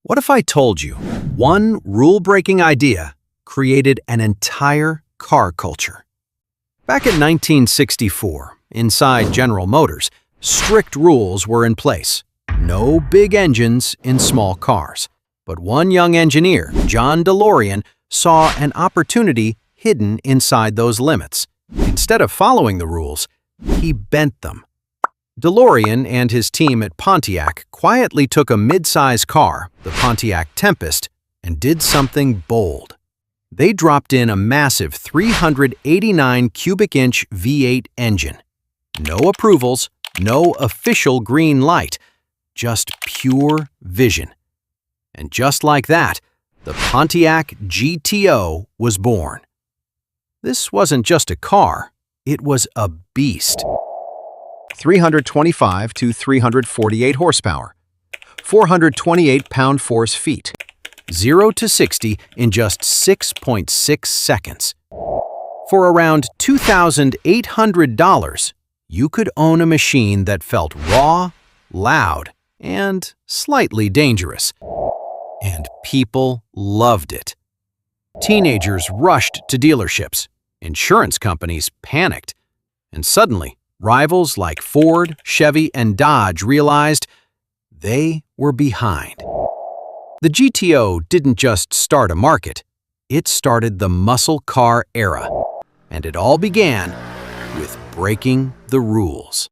What if I told you one rule-breaking idea created an entire car culture? Back in 1964, inside General Motors, strict rules were in place. No big engines in small cars. But one young engineer, John DeLorean, saw an opportunity hidden inside those limits. Instead of following the rules, he bent them. DeLorean and his team at Pontiac quietly took a mid-size car, the Pontiac Tempest, and did something bold. They dropped in a massive 389 cubic inch V8 engine. No approvals, no official green light, just pure vision. And just like that, the Pontiac GTO was born. This wasn't just a car, it was a beast. 325 to 348 horsepower, 428 pound-force feet, 0 to 60 in just 6.6 seconds. For around $2,800, you could own a machine that felt raw, loud, and slightly dangerous. And people loved it. Teenagers rushed to dealerships, insurance companies panicked, and suddenly, rivals like Ford, Chevy, and Dodge realized they were behind. The GTO didn't just start a market, it started the muscle car era. And it all began with breaking the rules.